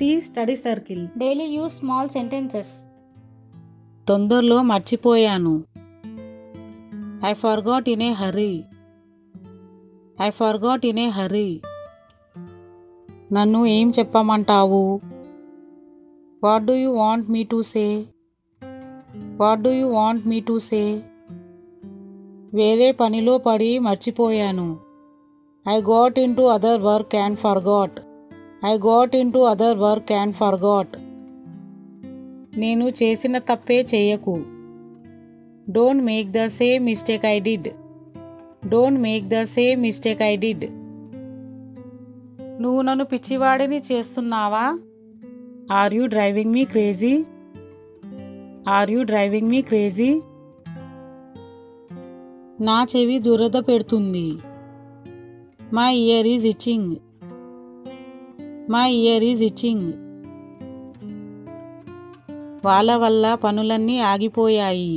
Shri study circle. Daily use small sentences. తొందరలో మర్చిపోయాను. I forgot in a hurry. I forgot in a hurry. నన్ను ఏం చెప్పమంటావు? What do you want me to say? What do you want me to say? వేరే పనిలో పడి మర్చిపోయాను. I got into other work and forgot. I got into other work and forgot. నేను చేసిన తప్పే చేయకు. Don't make the same mistake I did. Don't make the same mistake I did. నువ్వు నన్ను పిచ్చివాడిని చేస్తున్నావా? Are you driving me crazy? Are you driving me crazy? నా చెవి దురద పెడుతుంది. My ear is itching. My ear is itching. వాళ్ళ వల్ల పనులన్నీ ఆగిపోయాయి.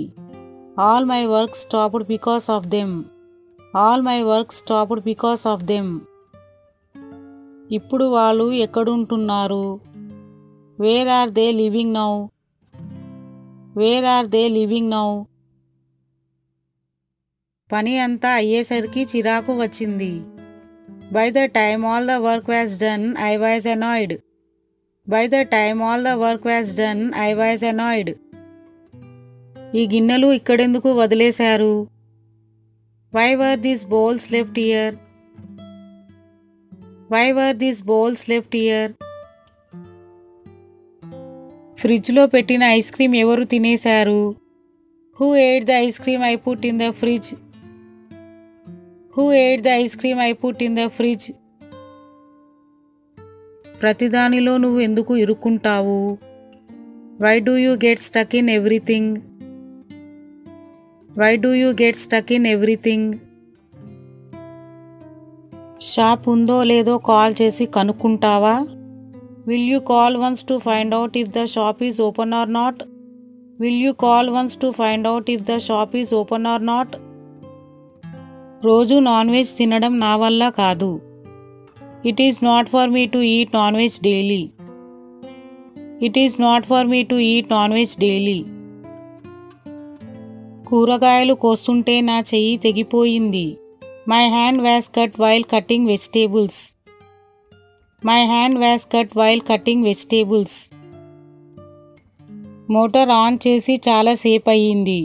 All my work stopped because of them. All my work stopped because of them. ఇప్పుడు వాళ్ళు ఎక్కడుంటున్నారు? Where are they living now? Where are they living now? పని అంతా అయ్యేసరికి చిరాకు వచ్చింది. By the time all the work was done, I was annoyed. By the time all the work was done, I was annoyed. ఈ గిన్నెలు ఇక్కడెందుకు వదిలేశారు? Why were these bowls left here? Why were these bowls left here? ఫ్రిడ్జ్లో పెట్టిన ice cream ఎవరు తినేశారు? Who ate the ice cream I put in the fridge? Who ate the ice cream I put in the fridge? ప్రతిదానిలో నువ్వు ఎందుకు ఇరుక్కుంటావు? Why do you get stuck in everything? Why do you get stuck in everything? Shop ఉందో లేదో call చేసి కనుక్కుంటావా? Will you call once to find out if the shop is open or not? Will you call once to find out if the shop is open or not? రోజు non veg తినడం నా వల్ల కాదు. It is not for me to eat non-veg daily. It is not for me to eat non-veg daily. కూరగాయలు కోస్తుంటే నా చెయ్యి తెగిపోయింది. My hand was cut while cutting vegetables. My hand was cut while cutting vegetables. Motor on చేసి చాలా సేపు అయ్యింది.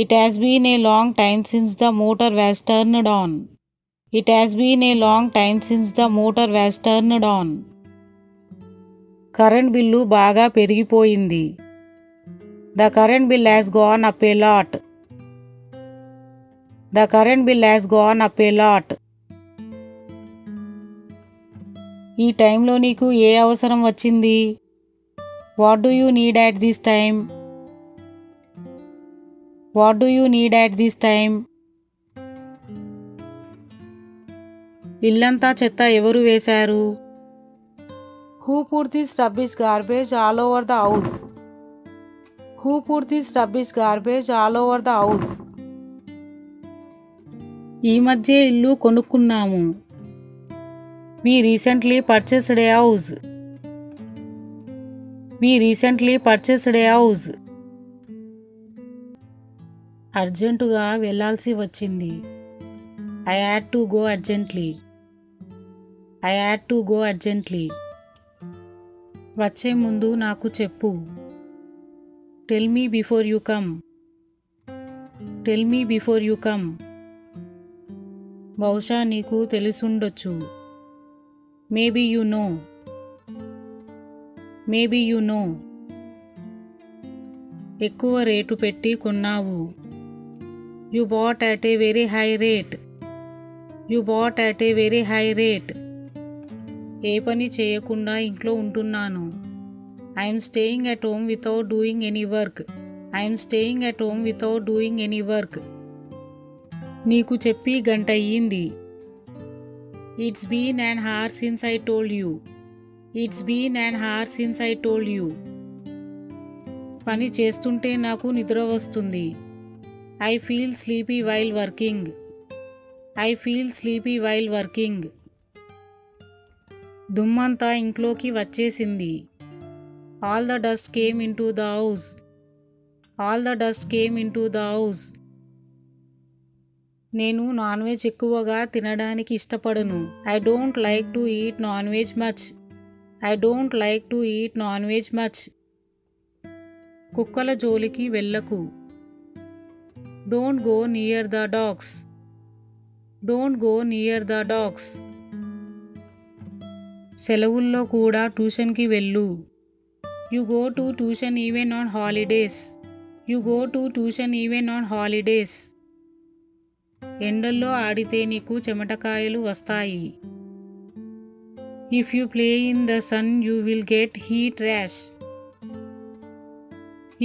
It has been a long time since the motor was turned on. It has been a long time since the motor was turned on. Current bill బాగా పెరిగిపోయింది. The current bill has gone up a lot. The current bill has gone up a lot. ఈ టైంలో నీకు ఏ అవసరం వచ్చింది? What do you need at this time? What do you need at this time? ఇల్లంతా చెత్త ఎవరు వేశారు? Who put this rubbish garbage all over the house? Who put this rubbish garbage all over the house? ఈ మధ్య ఇల్లు కొనుక్కున్నాము. We recently purchased a house. We recently purchased a house. అర్జెంటుగా వెళ్ళాల్సి వచ్చింది. I had to go urgently. I had to go urgently. వచ్చే ముందు నాకు చెప్పు. Tell me before you come. Tell me before you come. బహుశా నీకు తెలిసుండొచ్చు. Maybe you know. Maybe you know. ఎక్కువ రేటు పెట్టి కొన్నావు. You bought at a very high rate. You bought at a very high rate. ఏ పని చేయకుండా ఇంట్లో ఉంటున్నాను. I am staying at home without doing any work. I am staying at home without doing any work. నీకు చెప్పి గంట అయ్యింది. It's been an hour since I told you. It's been an hour since I told you. పని చేస్తుంటే నాకు నిద్ర వస్తుంది. I feel sleepy while working. I feel sleepy while working. దుమ్మంతా ఇంట్లోకి వచ్చేసింది. All the dust came into the house. All the dust came into the house. నేను non veg ఎక్కువగా తినడానికి ఇష్టపడను. I don't like to eat non veg much. I don't like to eat non veg much. కుక్కల జోలికి వెళ్ళకు. Don't go near the dogs. Don't go near the dogs. సెలవుల్లో కూడా ట్యూషన్కి వెళ్ళు. You go to tuition even on holidays. You go to tuition even on holidays. ఎండల్లో ఆడితే నీకు చెమటకాయలు వస్తాయి. If you play in the sun you will get heat rash.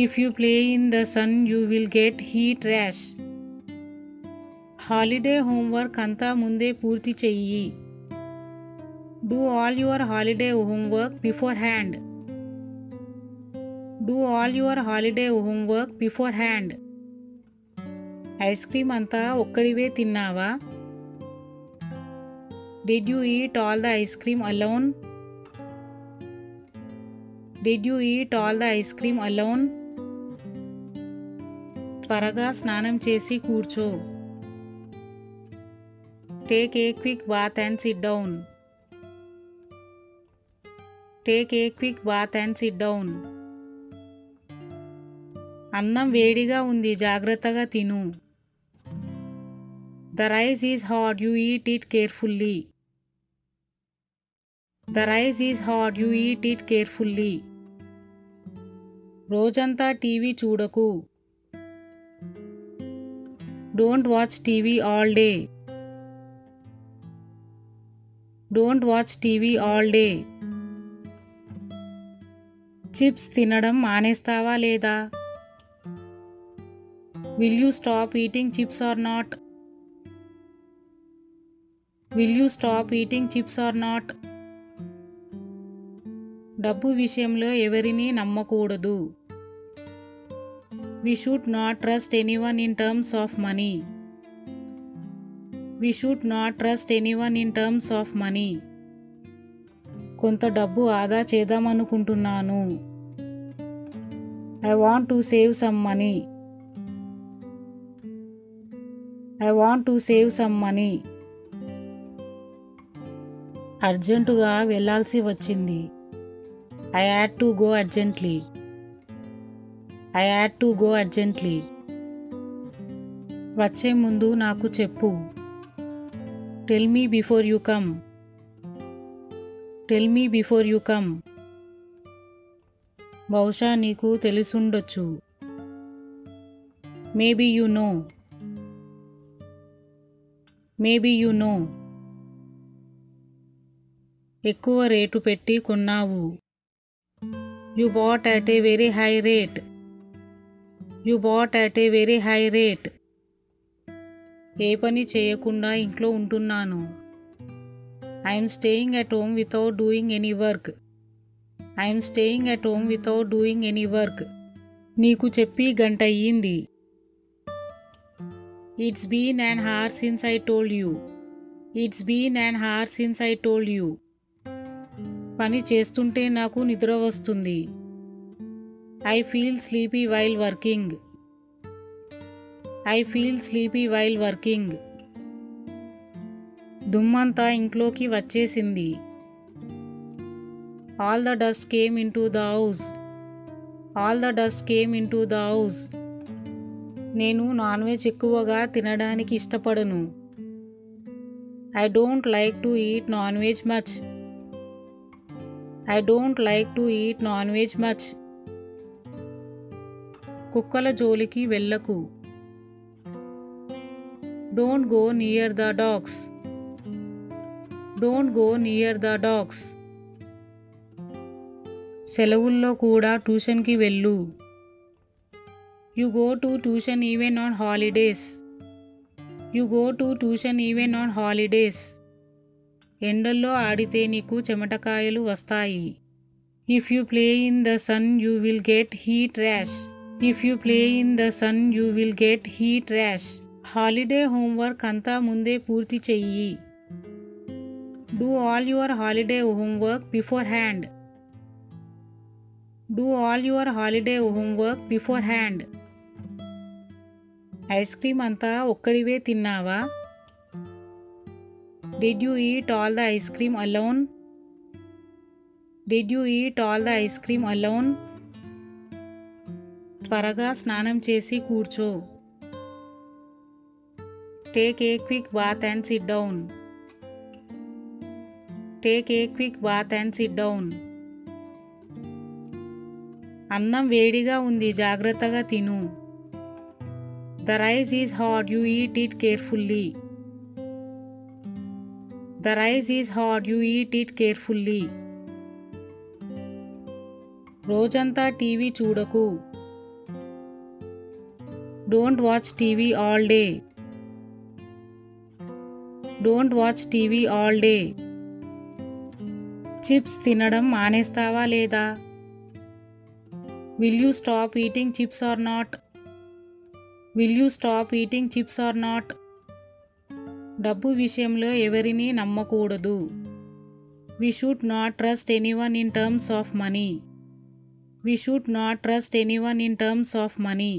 If you play in the sun you will get heat rash. Holiday homework అంతా ముందే పూర్తి చెయ్యి. Do all your holiday homework beforehand. Do all your holiday homework beforehand. Ice cream అంతా ఒక్కడివే తిన్నావా? Did you eat all the ice cream alone? Did you eat all the ice cream alone? త్వరగా స్నానం చేసి కూర్చో. Take a quick bath and sit down. Take a quick bath and sit down. అన్నం వేడిగా ఉంది, జాగ్రత్తగా తిను. The rice is hot, you eat it carefully. The rice is hot, you eat it carefully. రోజంతా టీవీ చూడకు. Don't watch TV all day. Don't watch TV all day. Chips తినడం మానేస్తావా లేదా? Will you stop eating chips or not? Will you stop eating chips or not? డబ్బు విషయంలో ఎవరిని నమ్మకూడదు. We should not trust anyone in terms of money. We should not trust anyone in terms of money. కొంత డబ్బు ఆదా చేద్దామనుకుంటున్నాను. I want to save some money. I want to save some money. అర్జెంటుగా వెళ్ళాల్సి వచ్చింది. I had to go urgently. I had to go urgently. వచ్చే ముందు నాకు చెప్పు. Tell me before you come. Tell me before you come. బహుశా నీకు తెలిసుండొచ్చు. Maybe you know. Maybe you know. ఎక్కువ రేటు పెట్టి కొన్నావు. You bought at a very high rate. You bought at a very high rate. ఏ పని చేయకుండా ఇంట్లో ఉంటున్నాను. I am staying at home without doing any work. I am staying at home without doing any work. నీకు చెప్పి గంట అయ్యింది. It's been an hour since I told you. It's been an hour since I told you. పని చేస్తుంటే నాకు నిద్ర వస్తుంది. I feel sleepy while working. I feel sleepy while working. దుమ్మంతా ఇంట్లోకి వచ్చేసింది. All the dust came into the house. All the dust came into the house. నేను non veg ఎక్కువగా తినడానికి ఇష్టపడను. I don't like to eat non veg much. I don't like to eat non veg much. కుక్కల జోలికి వెళ్ళకు. Don't go near the dogs. Don't go near the dogs. సెలవుల్లో కూడా ట్యూషన్కి వెళ్ళు. You go to tuition even on holidays. You go to tuition even on holidays. ఎండల్లో ఆడితే నీకు చెమటకాయలు వస్తాయి. If you play in the sun you will get heat rash. If you play in the sun you will get heat rash. Holiday homework అంతా ముందే పూర్తి చెయ్యి. Do all your holiday homework beforehand. Do all your holiday homework beforehand. Ice cream అంతా ఒక్కడివే తిన్నావా? Did you eat all the ice cream alone? Did you eat all the ice cream alone? త్వరగా స్నానం చేసి కూర్చో. Take a quick bath and sit down. Take a quick bath and sit down. అన్నం వేడిగా ఉంది, జాగ్రత్తగా తిను. The rice is hot, you eat it carefully. The rice is hot, you eat it carefully. రోజంతా టీవీ చూడకు. Don't watch TV all day. Don't watch TV all day. Chips తినడం మానేస్తావా లేదా? Will you stop eating chips or not? Will you stop eating chips or not? డబ్బు విషయంలో ఎవరిని నమ్మకూడదు. We should not trust anyone in terms of money. We should not trust anyone in terms of money.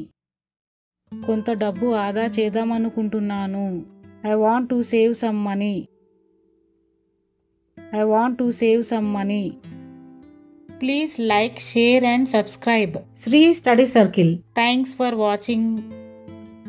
కొంత డబ్బు ఆదా చేద్దామనుకుంటున్నాను. I want to save some money. I want to save some money. Please like, share and subscribe. Sri Study Circle. Thanks for watching.